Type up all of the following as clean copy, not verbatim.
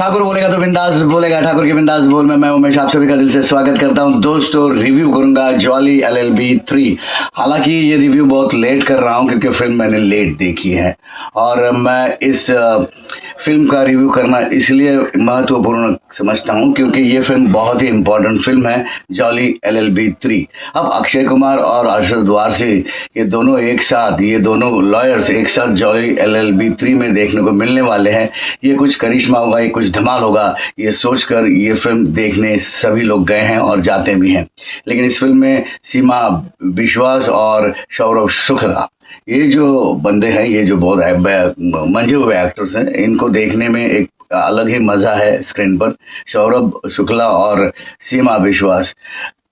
ठाकुर बोलेगा तो बिंदास बोलेगा। ठाकुर के बिंदास बोल में मैं उमेश आप सभी का दिल से स्वागत करता हूं। दोस्तों, रिव्यू करूंगा जॉली एलएलबी 3। हालांकि ये रिव्यू बहुत लेट कर रहा हूं क्योंकि फिल्म मैंने लेट देखी है और मैं इस फिल्म का रिव्यू करना इसलिए महत्वपूर्ण समझता हूं क्योंकि ये फिल्म बहुत ही इम्पोर्टेंट फिल्म है, जॉली एलएलबी 3। अब अक्षय कुमार और अरशद वारसी ये दोनों एक साथ, ये दोनों लॉयर्स एक साथ जॉली एलएलबी 3 में देखने को मिलने वाले हैं। ये कुछ करिश्मा होगा, ये कुछ धमाल होगा, ये सोचकर ये फिल्म देखने सभी लोग गए हैं और जाते भी हैं। लेकिन इस फिल्म में सीमा विश्वास और सौरभ शुक्ला, ये जो बंदे हैं, ये जो बहुत मंझे हुए एक्टर्स हैं, इनको देखने में एक अलग ही मजा है स्क्रीन पर। सौरभ शुक्ला और सीमा विश्वास,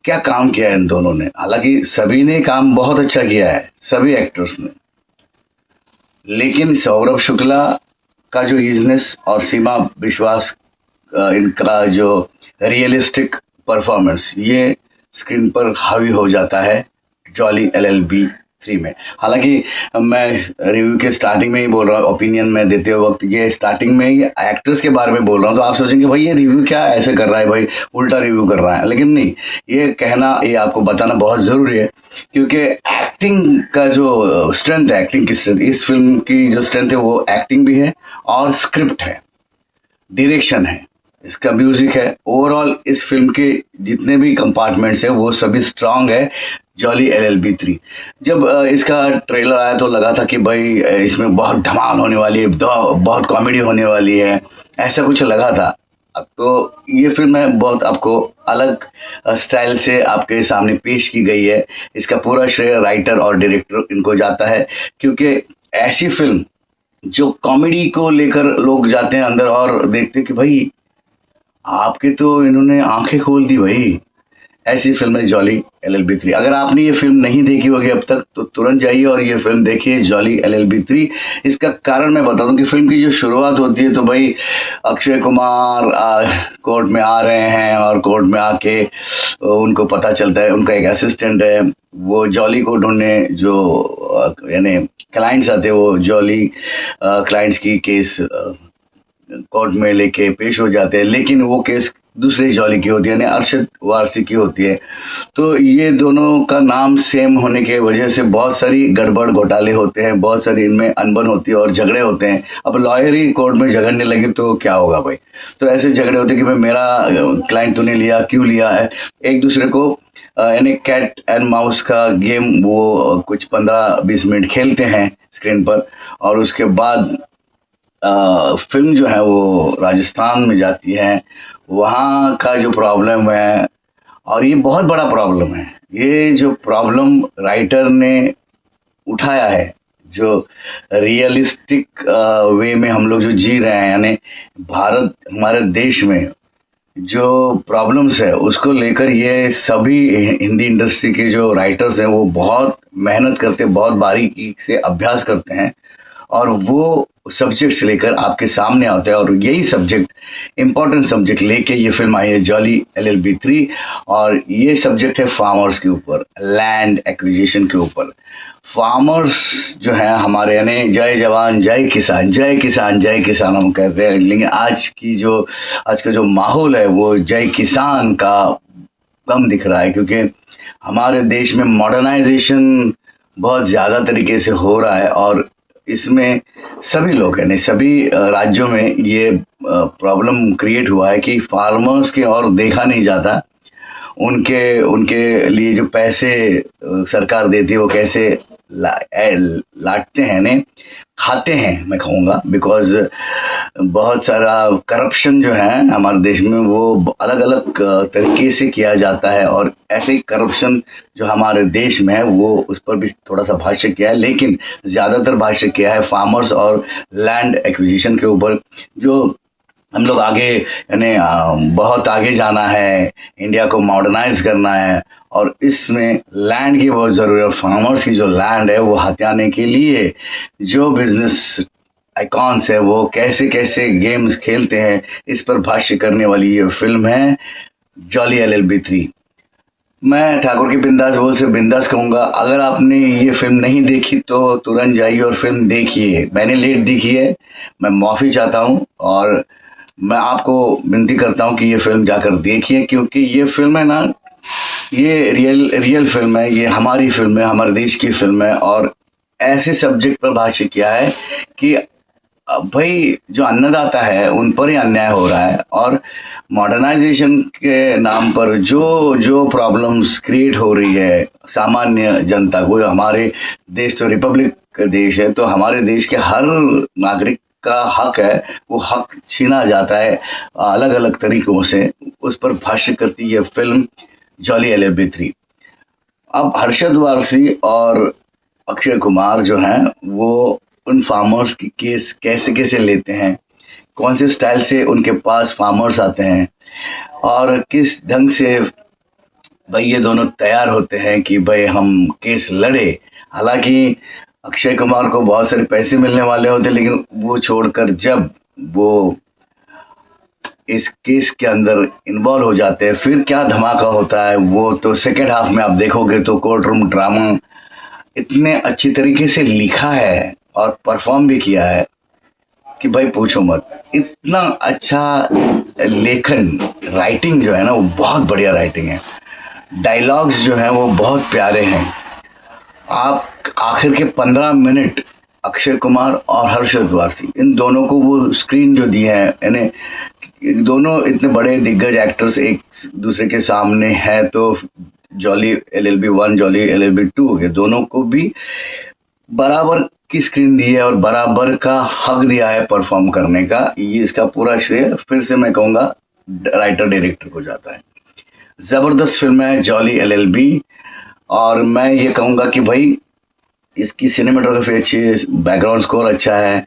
क्या काम किया है इन दोनों ने। हालांकि सभी ने काम बहुत अच्छा किया है, सभी एक्टर्स ने, लेकिन सौरभ शुक्ला का जो इजनेस और सीमा विश्वास इनका जो रियलिस्टिक परफॉर्मेंस, ये स्क्रीन पर हावी हो जाता है जॉली एलएलबी 3 में। हालांकि मैं रिव्यू के स्टार्टिंग में ही बोल रहा हूँ, ओपिनियन में देते हुए वक्त ये स्टार्टिंग में ही एक्टर्स के बारे में बोल रहा हूँ, तो आप सोचेंगे भाई ये रिव्यू क्या ऐसे कर रहा है, भाई उल्टा रिव्यू कर रहा है। लेकिन नहीं, ये कहना, ये आपको बताना बहुत ज़रूरी है क्योंकि एक्टिंग का जो स्ट्रेंथ है, एक्टिंग की स्ट्रेंथ, इस फिल्म की जो स्ट्रेंथ है वो एक्टिंग भी है और स्क्रिप्ट है, डायरेक्शन है, इसका म्यूजिक है। ओवरऑल इस फिल्म के जितने भी कंपार्टमेंट्स हैं वो सभी स्ट्रांग है जॉली एलएलबी 3। जब इसका ट्रेलर आया तो लगा था कि भाई इसमें बहुत धमाल होने वाली है, बहुत कॉमेडी होने वाली है, ऐसा कुछ लगा था। तो ये फिल्म है बहुत आपको अलग स्टाइल से आपके सामने पेश की गई है। इसका पूरा श्रेय राइटर और डायरेक्टर इनको जाता है क्योंकि ऐसी फिल्म जो कॉमेडी को लेकर लोग जाते हैं अंदर और देखते कि भाई आपके तो इन्होंने आंखें खोल दी भाई, ऐसी फिल्म है जॉली एलएलबी 3। अगर आपने ये फिल्म नहीं देखी होगी अब तक तो तुरंत जाइए और ये फिल्म देखिए जॉली एलएलबी 3। इसका कारण मैं बता दूं कि फिल्म की जो शुरुआत होती है तो भाई अक्षय कुमार कोर्ट में आ रहे हैं और कोर्ट में आके उनको पता चलता है उनका एक असिस्टेंट है, वो जॉली को ढूंढने, जो यानी क्लाइंट्स आते हैं, वो जॉली क्लाइंट्स की केस कोर्ट में लेके पेश हो जाते हैं, लेकिन वो केस दूसरे जॉली की होती है, यानी अरशद वारसी की होती है। तो ये दोनों का नाम सेम होने के वजह से बहुत सारी गड़बड़ घोटाले होते हैं, बहुत सारी इनमें अनबन होती है और झगड़े होते हैं। अब लॉयर ही कोर्ट में झगड़ने लगे तो क्या होगा भाई। तो ऐसे झगड़े होते हैं कि भाई मेरा क्लाइंट तूने लिया, क्यों लिया है, एक दूसरे को यानी कैट एंड माउस का गेम वो कुछ 15-20 मिनट खेलते हैं स्क्रीन पर। और उसके बाद फिल्म जो है वो राजस्थान में जाती है, वहाँ का जो प्रॉब्लम है, और ये बहुत बड़ा प्रॉब्लम है, ये जो प्रॉब्लम राइटर ने उठाया है, जो रियलिस्टिक वे में हम लोग जो जी रहे हैं, यानी भारत, हमारे देश में जो प्रॉब्लम्स है उसको लेकर ये सभी हिंदी इंडस्ट्री के जो राइटर्स हैं वो बहुत मेहनत करते हैं, बहुत बारीकी से अभ्यास करते हैं और वो सब्जेक्ट्स लेकर आपके सामने आते हैं। और यही सब्जेक्ट, इम्पोर्टेंट सब्जेक्ट लेके ये फिल्म आई है जॉली एलएलबी 3। और ये सब्जेक्ट है फार्मर्स के ऊपर, लैंड एक्विजिशन के ऊपर। फार्मर्स जो है हमारे, यानी जय जवान जय किसान, जय किसान जय किसान हम कहते हैं, लेकिन आज का जो माहौल है वो जय किसान का कम दिख रहा है क्योंकि हमारे देश में मॉडर्नाइजेशन बहुत ज़्यादा तरीके से हो रहा है और इसमें सभी लोग, यानी सभी राज्यों में ये प्रॉब्लम क्रिएट हुआ है कि फार्मर्स की ओर देखा नहीं जाता। उनके लिए जो पैसे सरकार देती है वो कैसे लाटते हैं, ने खाते हैं मैं कहूँगा, बिकॉज बहुत सारा करप्शन जो है हमारे देश में वो अलग अलग तरीके से किया जाता है। और ऐसे ही करप्शन जो हमारे देश में है वो उस पर भी थोड़ा सा भाष्य किया है, लेकिन ज़्यादातर भाष्य किया है फार्मर्स और लैंड एक्विजिशन के ऊपर। जो हम लोग आगे, यानी बहुत आगे जाना है, इंडिया को मॉडर्नाइज करना है और इसमें लैंड की बहुत ज़रूरत है। फार्मर्स की जो लैंड है वो हथियाने के लिए जो बिजनेस आइकॉन्स है वो कैसे कैसे गेम्स खेलते हैं, इस पर भाष्य करने वाली ये फिल्म है जॉली एलएलबी 3। मैं ठाकुर के बिंदास बोल से बिंदास कहूँगा, अगर आपने ये फिल्म नहीं देखी तो तुरंत जाइए और फिल्म देखिए। मैंने लेट देखी है, मैं माफ़ी चाहता हूँ और मैं आपको विनती करता हूँ कि ये फिल्म जाकर देखिए, क्योंकि ये फिल्म है ना, ये रियल फिल्म है, ये हमारी फिल्म है, हमारे देश की फिल्म है, और ऐसे सब्जेक्ट पर भाष्य किया है कि भाई जो अन्नदाता है उन पर ही अन्याय हो रहा है, और मॉडर्नाइजेशन के नाम पर जो जो प्रॉब्लम्स क्रिएट हो रही है सामान्य जनता को। हमारे देश तो रिपब्लिक का देश है, तो हमारे देश के हर नागरिक का हक है, वो हक छीना जाता है अलग अलग तरीकों से। उस पर भाष्य करती है फिल्म जॉली LLB 3। अब हर्षद वारसी और अक्षय कुमार जो हैं वो उन फार्मर्स की केस कैसे कैसे लेते हैं, कौन से स्टाइल से उनके पास फार्मर्स आते हैं, और किस ढंग से भाई ये दोनों तैयार होते हैं कि भाई हम केस लड़े। हालांकि अक्षय कुमार को बहुत सारे पैसे मिलने वाले होते, लेकिन वो छोड़कर जब वो इस केस के अंदर इन्वॉल्व हो जाते हैं, फिर क्या धमाका होता है वो तो सेकेंड हाफ में आप देखोगे। तो कोर्ट रूम ड्रामा इतने अच्छी तरीके से लिखा है और परफॉर्म भी किया है कि भाई पूछो मत। इतना अच्छा लेखन, राइटिंग जो है ना वो बहुत बढ़िया राइटिंग है। डायलॉग्स जो हैं वो बहुत प्यारे हैं। आप आखिर के 15 मिनट अक्षय कुमार और हर्षद वारसी, इन दोनों को वो स्क्रीन जो दी है, यानी दोनों इतने बड़े दिग्गज एक्टर्स एक दूसरे के सामने है, तो जॉली LLB 1 जॉली LLB 2 ये दोनों को भी बराबर की स्क्रीन दी है और बराबर का हक दिया है परफॉर्म करने का। ये इसका पूरा श्रेय फिर से मैं कहूँगा राइटर डायरेक्टर को जाता है। ज़बरदस्त फिल्म है जॉली LLB, और मैं ये कहूँगा कि भाई इसकी सिनेमेटोग्राफी अच्छी है, बैकग्राउंड स्कोर अच्छा है,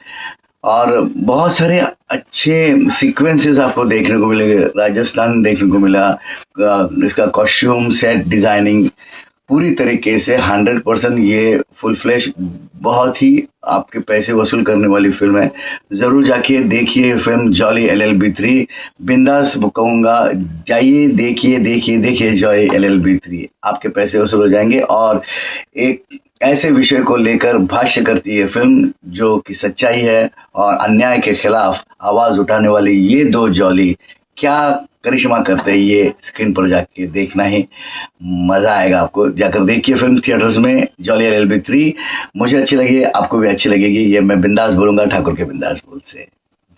और बहुत सारे अच्छे सीक्वेंसेस आपको देखने को मिलेंगे। राजस्थान देखने को मिला, इसका कॉस्ट्यूम सेट डिजाइनिंग पूरी तरीके से 100% ये फुल फ्लैश, बहुत ही आपके पैसे वसूल करने वाली फिल्म है। ज़रूर जाके देखिए फिल्म जॉली LLB 3। बिंदास कहूँगा, जाइए देखिए देखिए देखिए जॉली LLB 3, आपके पैसे वसूल हो जाएंगे। और एक ऐसे विषय को लेकर भाष्य करती है फिल्म जो कि सच्चाई है, और अन्याय के खिलाफ आवाज़ उठाने वाली ये दो जॉली क्या करिश्मा करते हैं, ये स्क्रीन पर जाके देखना ही मज़ा आएगा। आपको जाकर देखिए फिल्म थिएटर्स में जॉली LLB 3। मुझे अच्छी लगी, आपको भी अच्छी लगेगी, ये मैं बिंदास बोलूँगा, ठाकुर के बिंदास बोल से।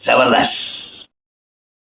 ज़बरदस्त।